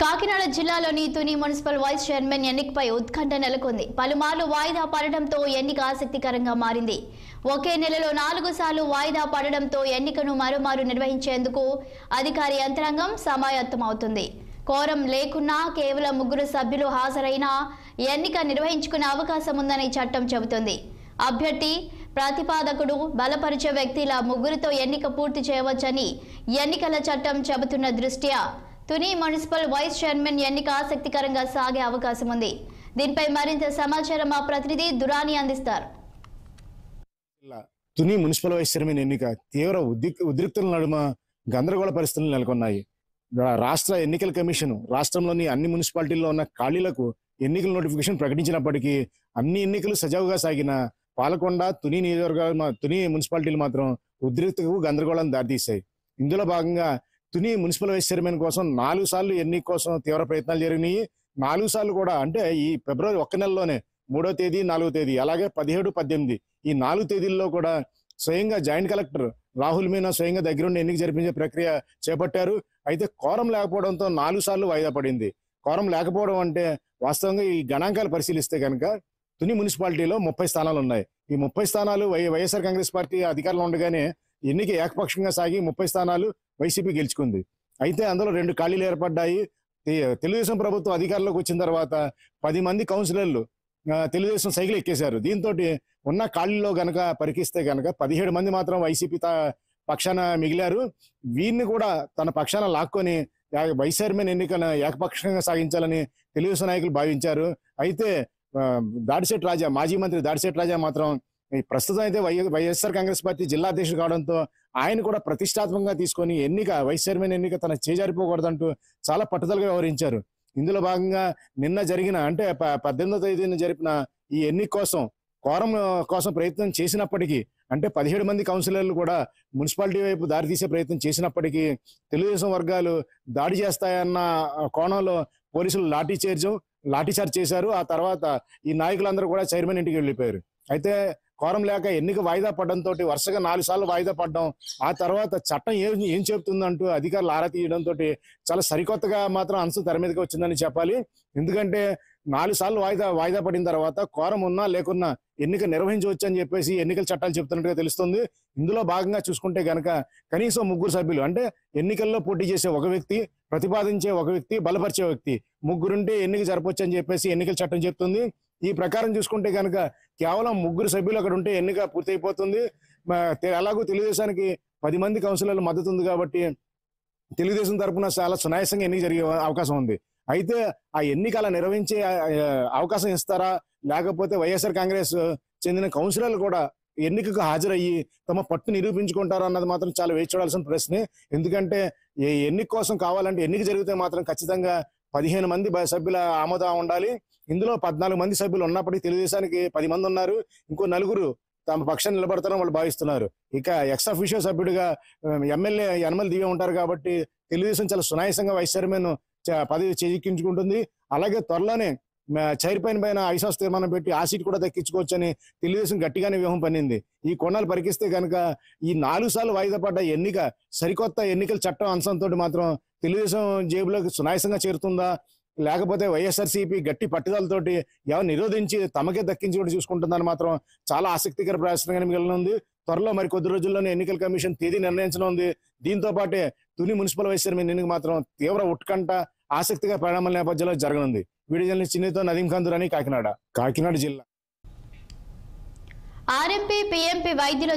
కాకినాడ జిల్లాలోని Tuni municipal vice chairman ఎన్నికపై ఉత్కంఠ నెలకొంది. పలుమార్లు వాయిదా పడడంతో ఎన్నిక ఆసక్తికరంగా మారింది. ఒకే నెలలో 4 సార్లు వాయిదా పడడంతో ఎన్నికను మరోమారు నిర్వహించేందుకు అధికార యంత్రాంగం సమాయత్తమవుతుంది. కోరం లేకున్నా కేవలం 3 సభ్యులు హాజరైనా ఎన్నిక నిర్వహించుకునే అవకాశం ఉందని చట్టం చెబుతుంది. అభ్యర్థి ప్రతిపాదకుడు బలపరిచే వ్యక్తిల 3తో ఎన్నిక పూర్తి చేయవచ్చని ఎన్నికల చట్టం చెబుతున్న దృష్ట్యా తుని మున్సిపల్ వైస్ చైర్మన్ ఎన్నిక ఆసక్తికరంగా సాగే అవకాశం ఉంది. దీనిపై మరింత సమాచారం మా ప్రతినిధి దురాని అందిస్తారు. తుని మున్సిపల్ వైస్ చైర్మన్ ఎన్నిక తీవ్ర ఉద్రిక్తుల నడుమ గందరగోళ పరిస్థితులు నెలకొన్నాయి. రాష్ట్ర ఎన్నికల కమిషన్ రాష్ట్రంలోని అన్ని మున్సిపాలిటీల్లో ఉన్న ఖాళీలకు ఎన్నికల నోటిఫికేషన్ ప్రకటించినప్పటికీ అన్ని ఎన్నికలు సజావుగా సాగిన పాలకొండ, తుని నియోజకవర్గాలు, తుని మున్సిపాలిటీలు మాత్రం ఉద్రిక్తకు గందరగోళం దారితీశాయి. ఇందులో భాగంగా తుని మున్సిపల్ వైస్ చైర్మన్ కోసం 4 సార్లు ఎన్నిక కోసం తీవ్ర ప్రయత్నాలు జరిగినాయి. 4 సార్లు కూడా అంటే ఈ ఫిబ్రవరి 1 నెలలోనే 3వ తేదీ, 4వ తేదీ, అలాగే 17, 18 ఈ 4 తేదీల్లో కూడా స్వయంగా జాయింట్ కలెక్టర్ రాహుల్ మీనా స్వయంగా దగ్గరుండి ఎన్నిక జరిపించే ప్రక్రియ చేపట్టారు. అయితే కోరం లేకపోవడంతో 4 సార్లు వాయిదా పడింది. కోరం లేకపోవడం అంటే వాస్తవంగా ఈ గణాంకాలు పరిశీలిస్తే కనుక తుని మున్సిపాలిటీలో 30 స్థానాలు ఉన్నాయి. ఈ 30 స్థానాలు వైఎస్ఆర్ కాంగ్రెస్ పార్టీ అధికారంలో ఉండగానే ఎన్నిక ఏకపక్షంగా సాగి 30 స్థానాలు వైసీపీ గెలుచుకుంది. అయితే అందులో 2 ఖాళీలు ఏర్పడ్డాయి. తెలుగుదేశం ప్రభుత్వం అధికారంలోకి వచ్చిన తర్వాత 10 మంది కౌన్సిలర్లు తెలుగుదేశం సైకిల్ ఎక్కేశారు. దీంతో ఉన్న ఖాళీలో గనక పరికిస్తే గనక 17 మంది మాత్రం వైసీపీ పక్షాన మిగిలారు. వీరిని కూడా తన పక్షాన లాక్కొని వైస్ చైర్మన్ ఎన్నికను ఏకపక్షంగా సాగించాలని తెలుగుదేశం నాయకులు భావించారు. అయితే దాడిశెట్టి రాజా, మాజీ మంత్రి దాడిశెట్టి రాజా మాత్రం ప్రస్తుతం అయితే వైఎస్ఆర్ కాంగ్రెస్ పార్టీ జిల్లా అధ్యక్షుడు కావడంతో ఆయన కూడా ప్రతిష్టాత్మకంగా తీసుకొని వైస్ చైర్మన్ ఎన్నిక తన చేజారిపోకూడదంటూ చాలా పట్టుదలగా వ్యవహరించారు. ఇందులో భాగంగా నిన్న జరిగిన అంటే 18వ తేదీన జరిపిన ఈ ఎన్నిక కోసం కోరం కోసం ప్రయత్నం చేసినప్పటికీ అంటే 17 మంది కౌన్సిలర్లు కూడా మున్సిపాలిటీ వైపు దారి తీసే ప్రయత్నం చేసినప్పటికీ తెలుగుదేశం వర్గాలు దాడి చేస్తాయన్న కోణంలో పోలీసులు లాఠీచార్జ్ చేశారు. ఆ తర్వాత ఈ నాయకులందరూ కూడా చైర్మన్ ఇంటికి వెళ్ళిపోయారు. అయితే కోరం లేక ఎన్నిక వాయిదా పడడంతో వరుసగా 4 సార్లు వాయిదా పడడం, ఆ తర్వాత చట్టం ఏం చెబుతుందంటూ అధికారులు ఆరా తీయడంతో చాలా సరికొత్తగా మాత్రం అంశం తెర మీదకి వచ్చిందని చెప్పాలి. ఎందుకంటే 4 సార్లు వాయిదా పడిన తర్వాత కోరం ఉన్నా లేకున్నా ఎన్నిక నిర్వహించవచ్చు అని చెప్పేసి ఎన్నికల చట్టాలు చెప్తున్నట్టుగా తెలుస్తుంది. ఇందులో భాగంగా చూసుకుంటే గనక కనీసం 3 సభ్యులు అంటే ఎన్నికల్లో పోటీ చేసే ఒక వ్యక్తి, ప్రతిపాదించే ఒక వ్యక్తి, బలపరిచే వ్యక్తి, 3 ఉంటే ఎన్నిక జరపవచ్చు అని చెప్పేసి ఎన్నికల చట్టం చెప్తుంది. ఈ ప్రకారం చూసుకుంటే కనుక కేవలం 3 సభ్యులు అక్కడ ఉంటే ఎన్నిక పూర్తయిపోతుంది. అలాగూ తెలుగుదేశానికి 10 మంది కౌన్సిలర్ల మద్దతు ఉంది కాబట్టి తెలుగుదేశం తరఫున చాలా సునాయాసంగా ఎన్నిక జరిగే అవకాశం ఉంది. అయితే ఆ ఎన్నిక అలా నిర్వహించే అవకాశం ఇస్తారా, లేకపోతే వైఎస్ఆర్ కాంగ్రెస్ చెందిన కౌన్సిలర్లు కూడా ఎన్నికకు హాజరయ్యి తమ పట్టు నిరూపించుకుంటారు అన్నది మాత్రం చాలా వేచి చూడాల్సిన ప్రశ్నే. ఎందుకంటే ఎన్నిక కోసం కావాలంటే ఎన్నిక జరిగితే మాత్రం ఖచ్చితంగా 15 మంది సభ్యుల ఆమోదం ఉండాలి. ఇందులో 14 మంది సభ్యులు ఉన్నప్పటికీ తెలుగుదేశానికి 10 మంది ఉన్నారు. ఇంకో 4 తమ పక్షాన్ని నిలబడతారని వాళ్ళు భావిస్తున్నారు. ఇక ఎక్స్ అఫీషియో సభ్యుడిగా ఎమ్మెల్యే యనమల దివ్య ఉంటారు కాబట్టి తెలుగుదేశం చాలా సునాయాసంగా వైస్ చైర్మన్ పదవి చేజిక్కించుకుంటుంది. అలాగే త్వరలోనే చైర్మన్ పైన అవిశ్వాస తీర్మానం పెట్టి ఆ సీట్ కూడా దక్కించుకోవచ్చని తెలుగుదేశం గట్టిగానే వ్యూహం పన్నింది. ఈ కోణాలు పరికిస్తే కనుక ఈ 4 సార్లు వాయిదా పడ్డ ఎన్నిక సరికొత్త ఎన్నికల చట్టం అంశంతో మాత్రం తెలుగుదేశం జేబులోకి సునాయాసంగా చేరుతుందా, లేకపోతే వైఎస్ఆర్సీపీ గట్టి పట్టుదలతోటి ఎవరు నిరోధించి తమకే దక్కించుకుంటూ చూసుకుంటుందని మాత్రం చాలా ఆసక్తికర ప్రశ్నగా మిగిలినుంది. త్వరలో మరి కొద్ది రోజుల్లోనే ఎన్నికల కమిషన్ తేదీ నిర్ణయించనుంది. దీంతో పాటే తుని మున్సిపల్ వైస్ చైర్మన్ ఎన్నిక మాత్రం తీవ్ర ఉత్కంఠ ఆసక్తిగా పరిణామాల నేపథ్యంలో జరగనుంది. వీడియో జర్నలిస్ట్ చిన్నితో నదీం ఖాన్ దురాని, కాకినాడ జిల్లా. ఆర్ఎంపీ, పీఎంపీ వైద్యుల